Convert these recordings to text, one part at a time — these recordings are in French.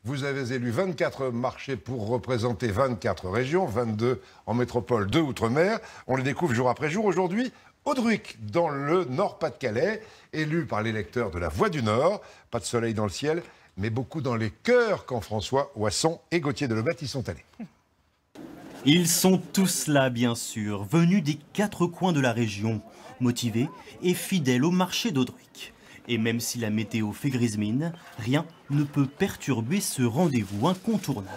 Vous avez élu 24 marchés pour représenter 24 régions, 22 en métropole, 2 outre-mer. On les découvre jour après jour. Aujourd'hui, Audruic, dans le Nord-Pas-de-Calais, élu par l'électeur de la Voix du Nord. Pas de soleil dans le ciel, mais beaucoup dans les cœurs quand François Oisson et Gauthier Delebette y sont allés. Ils sont tous là, bien sûr, venus des 4 coins de la région, motivés et fidèles au marché d'Audruic. Et même si la météo fait grise mine, rien ne peut perturber ce rendez-vous incontournable.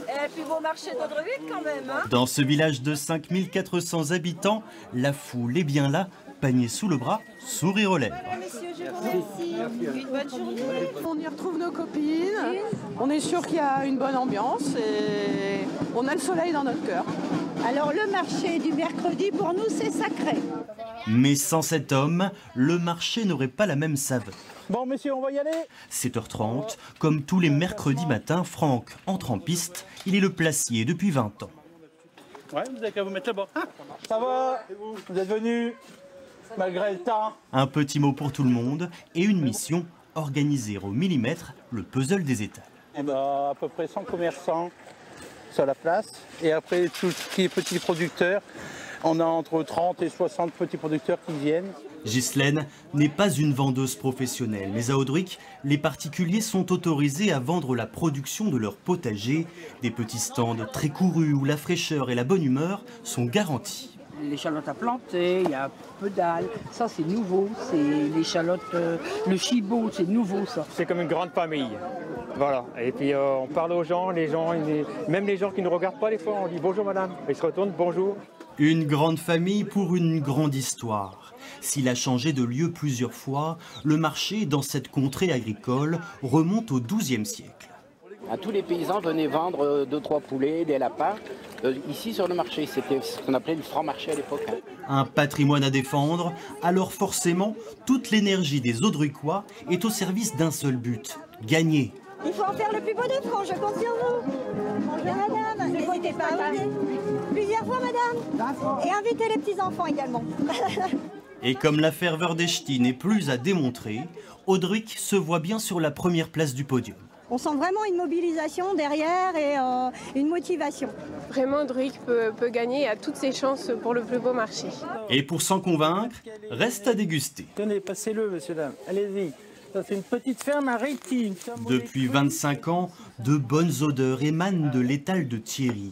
Et puis vos marchés d'Audruic quand même, hein. Dans ce village de 5400 habitants, la foule est bien là, panier sous le bras, sourire aux lèvres. Messieurs, je vous remercie. Une bonne journée. On y retrouve nos copines, on est sûr qu'il y a une bonne ambiance et on a le soleil dans notre cœur. Alors le marché du mercredi pour nous c'est sacré. Mais sans cet homme, le marché n'aurait pas la même saveur. Bon messieurs, on va y aller. 7h30, comme tous les mercredis matins, Franck entre en piste. Il est le placier depuis 20 ans. Ouais, vous avez qu'à vous mettre là-bas. Ça va? Vous êtes venus malgré le temps? Un petit mot pour tout le monde et une mission, organiser au millimètre le puzzle des étals. On a à peu près 100 commerçants sur la place. Et après, tout ce qui est petits producteurs, on a entre 30 et 60 petits producteurs qui viennent. Ghislaine n'est pas une vendeuse professionnelle, mais à Audruic, les particuliers sont autorisés à vendre la production de leur potager. Des petits stands très courus où la fraîcheur et la bonne humeur sont garantis. L'échalote à planter, il y a peu d'algues, ça c'est nouveau, c'est l'échalote, le chibot, c'est nouveau ça. C'est comme une grande famille, voilà. Et puis on parle aux gens, même les gens qui ne nous regardent pas des fois, on dit bonjour madame, ils se retournent, bonjour. Une grande famille pour une grande histoire. S'il a changé de lieu plusieurs fois, le marché dans cette contrée agricole remonte au XIIe siècle. Tous les paysans venaient vendre 2-3 poulets, des lapins, ici sur le marché. C'était ce qu'on appelait le franc-marché à l'époque. Un patrimoine à défendre, alors forcément, toute l'énergie des Audruicois est au service d'un seul but, gagner. Il faut en faire le plus beau de France, je compte sur vous. Bonjour madame, n'hésitez pas à venir. Plusieurs fois madame. Et invitez les petits-enfants également. Et comme la ferveur des ch'tis n'est plus à démontrer, Audruic se voit bien sur la première place du podium. On sent vraiment une mobilisation derrière et une motivation. Vraiment, Audruic peut gagner à toutes ses chances pour le plus beau marché. Et pour s'en convaincre, reste à déguster. Tenez, passez-le, monsieur, dame. Allez-y. Ça, c'est une petite ferme à Réti. Depuis 25 ans, de bonnes odeurs émanent de l'étal de Thierry.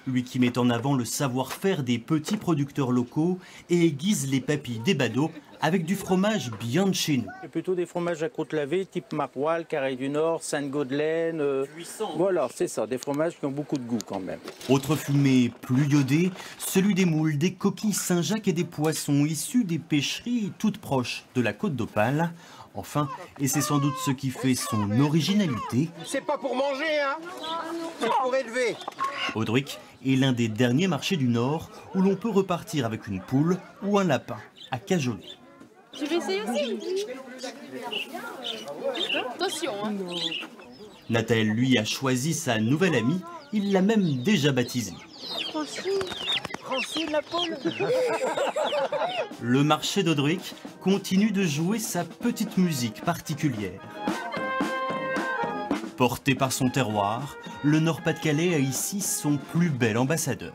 Lui qui met en avant le savoir-faire des petits producteurs locaux et aiguise les papilles des badauds avec du fromage bien de chez nous. C'est plutôt des fromages à côte lavée, type Maroilles, Carré du Nord, Sainte-Gaudelaine. Voilà, c'est ça, des fromages qui ont beaucoup de goût quand même. Autre fumée plus iodée, celui des moules, des coquilles Saint-Jacques et des poissons issus des pêcheries toutes proches de la côte d'Opale. Enfin, et c'est sans doute ce qui fait son originalité, c'est pas pour manger, hein, c'est pour élever. Audruic est l'un des derniers marchés du Nord où l'on peut repartir avec une poule ou un lapin à cajoler. Tu veux essayer aussi? Attention, hein. Nathalie, lui, a choisi sa nouvelle amie, il l'a même déjà baptisée. Francine la poule. Le marché d'Audruic continue de jouer sa petite musique particulière. Porté par son terroir, le Nord-Pas-de-Calais a ici son plus bel ambassadeur.